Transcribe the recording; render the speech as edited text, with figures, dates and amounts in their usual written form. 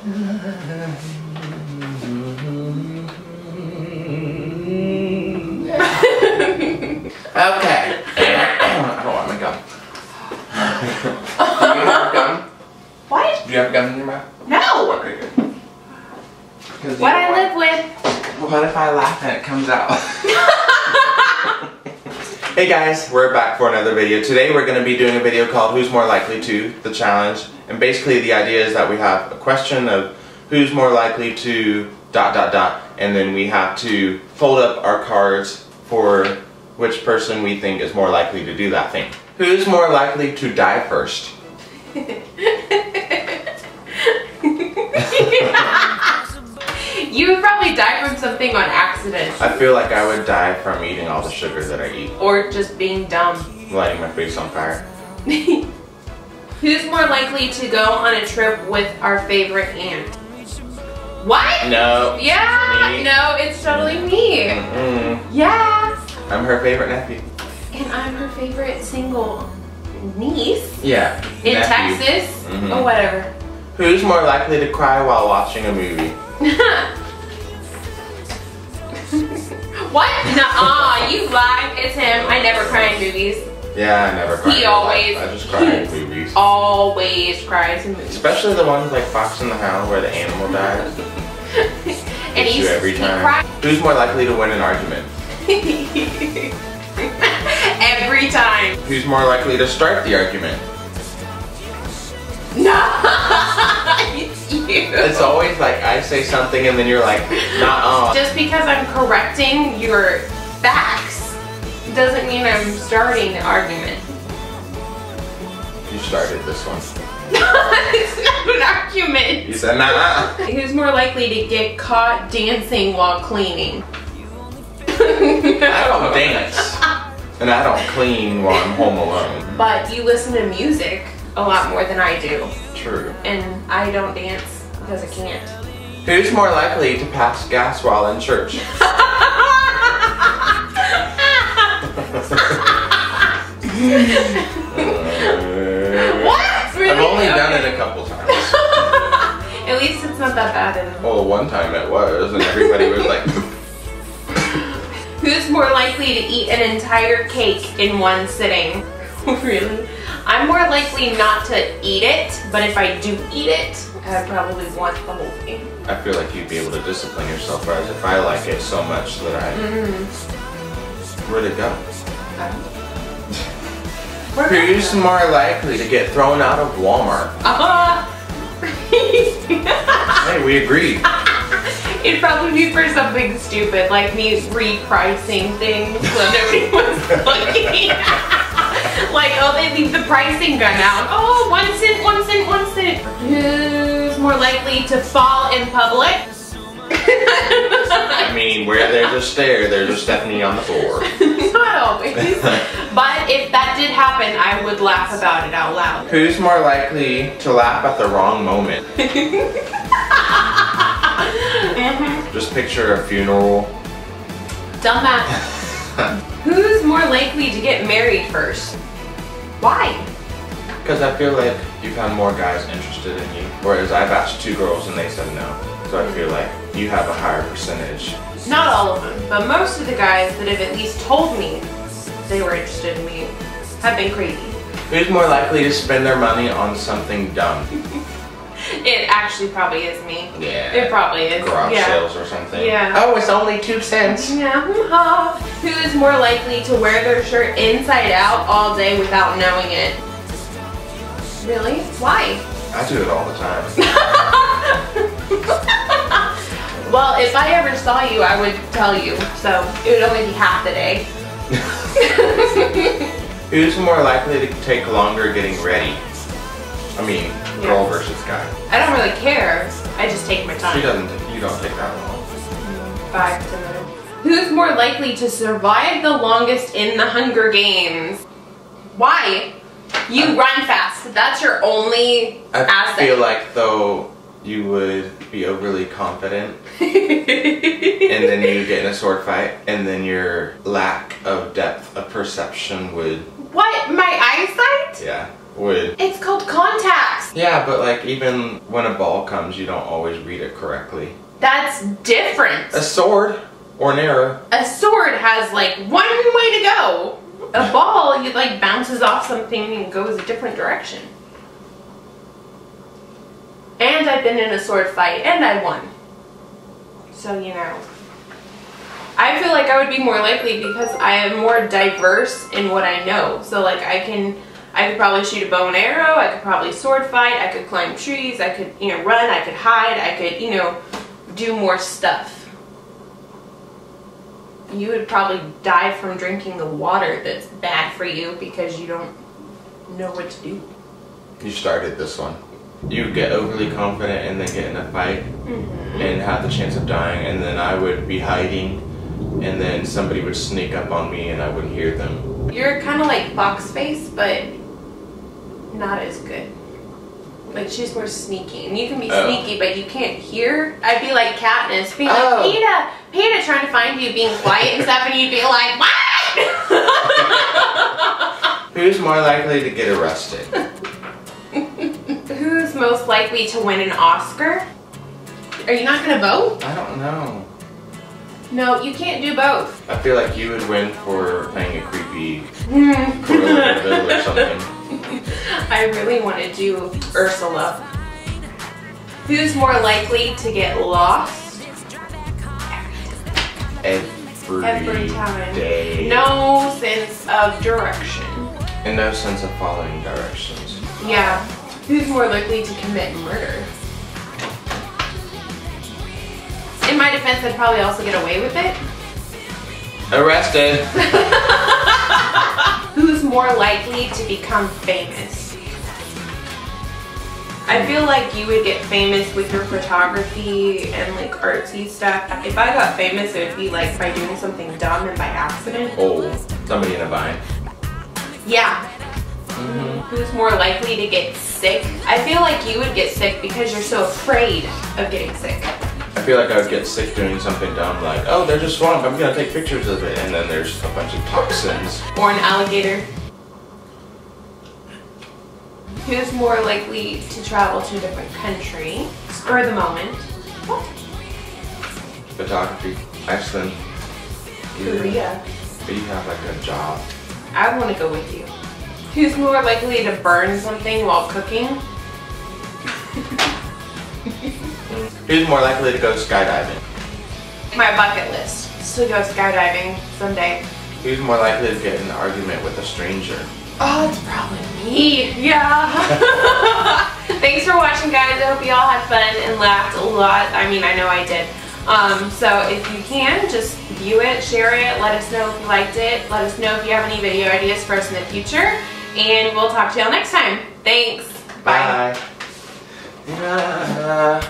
Okay. I don't want my gum. Do you have gum? What? Do you have gum in your mouth? No! Okay, good. What I live with. What if I laugh and it comes out? Hey guys, we're back for another video. Today we're going to be doing a video called Who's More Likely To? The challenge. And basically the idea is that we have a question of who's more likely to ... and then we have to fold up our cards for which person we think is more likely to do that thing. Who's more likely to die first? You would probably die from something on accident. I feel like I would die from eating all the sugar that I eat. Or just being dumb. Lighting my face on fire. Who's more likely to go on a trip with our favorite aunt? What? No. Yeah. Me. No, it's totally me. Yeah. I'm her favorite nephew. And I'm her favorite single niece. Yeah. In nephew. Texas. Or whatever. Who's more likely to cry while watching a movie? What? Nuh-uh, you lie. It's him. I never cry in movies. Yeah, I never cry. He always. I just cry in movies. Always cries in movies. Especially the ones like Fox and the Hound where the animal dies. And you every time. Who's more likely to win an argument? Every time. Who's more likely to start the argument? No, it's you. It's always like I say something and then you're like, nah. Just because I'm correcting your facts doesn't mean I'm starting the argument. You started this one. It's not an argument. You said nah. Who's more likely to get caught dancing while cleaning? I don't dance. And I don't clean while I'm home alone. But you listen to music a lot more than I do. True. And I don't dance because I can't. Who's more likely to pass gas while in church? What? Really? I've only done it a couple times. At least it's not that bad anymore. Well, one time it was, and everybody was like... Who's more likely to eat an entire cake in one sitting? Really? I'm more likely not to eat it, but if I do eat it, I'd probably want the whole thing. I feel like you'd be able to discipline yourself, whereas if I like it so much that I... Where'd it go? Who's more likely to get thrown out of Walmart? Hey, we agreed. It'd probably be for something stupid, like me repricing things so nobody was looking. Like, oh, they leave the pricing gun out. Oh, 1 cent, 1 cent, 1 cent. Who's more likely to fall in public? I mean, where there's a stair, there's a Stephanie on the floor. Not always. But if that did happen, I would laugh about it out loud. Who's more likely to laugh at the wrong moment? Just picture a funeral. Dumbass. Who's more likely to get married first? Why? Because I feel like you've had more guys interested in you, whereas I've asked 2 girls and they said no. So I feel like you have a higher percentage. Not all of them, but most of the guys that have at least told me they were interested in me have been crazy. Who's more likely to spend their money on something dumb? It actually probably is me. Yeah. It probably is. Garage sales or something. Yeah. Oh, it's only 2 cents. Yeah. Who is more likely to wear their shirt inside out all day without knowing it? Really? Why? I do it all the time. Well, if I ever saw you, I would tell you. So it would only be half the day. Who's more likely to take longer getting ready? I mean, girl versus guy. I don't really care. I just take my time. You don't take that long. 5 to 10 minutes. Who's more likely to survive the longest in the Hunger Games? Why? You run fast. That's your only asset. I feel like though you would be overly confident and then you get in a sword fight and then your lack of depth of perception would... What? My eyesight? Yeah. would... It's called contacts. Yeah, but like even when a ball comes, you don't always read it correctly. That's different. A sword or an arrow. A sword has like one way to go. A ball, it like bounces off something and goes a different direction. And I've been in a sword fight and I won. So, you know. I feel like I would be more likely because I am more diverse in what I know. So like I could probably shoot a bow and arrow, I could probably sword fight, I could climb trees, I could, you know, run, I could hide, I could, you know, do more stuff. You would probably die from drinking the water that's bad for you because you don't know what to do. You started this one. You get overly confident and then get in a fight and have the chance of dying, and then I would be hiding and then somebody would sneak up on me and I wouldn't hear them. You're kind of like Foxface, but not as good. Like she's more sneaky, and you can be sneaky, but you can't hear. I'd be like Katniss, being like, Peeta, trying to find you, being quiet and stuff, and you'd be like, what? Who's more likely to get arrested? Who's most likely to win an Oscar? Are you not gonna vote? I don't know. No, you can't do both. I feel like you would win for playing a creepy Cruella de Vil or something. I really want to do Ursula. Who's more likely to get lost? Every time. day. No sense of direction. And no sense of following directions. Yeah. Who's more likely to commit murder? In my defense, I'd probably also get away with it. Arrested. Who's more likely to become famous? I feel like you would get famous with your photography and like artsy stuff. If I got famous, it would be like by doing something dumb and by accident. Oh, somebody in a bind. Yeah. Who's more likely to get sick? I feel like you would get sick because you're so afraid of getting sick. I feel like I would get sick doing something dumb like, oh, there's a swamp, I'm gonna take pictures of it, and then there's a bunch of toxins. Or an alligator. Who's more likely to travel to a different country? Spur of the moment. Photography. Iceland. Korea. But you have like a job. I want to go with you. Who's more likely to burn something while cooking? Who's more likely to go skydiving? My bucket list is to go skydiving someday. Who's more likely to get in an argument with a stranger? Oh, it's probably me. Yeah. Thanks for watching, guys. I hope you all had fun and laughed a lot. I mean, I know I did. So if you can, just view it, share it, let us know if you liked it. Let us know if you have any video ideas for us in the future. And we'll talk to y'all next time. Thanks. Bye. Bye.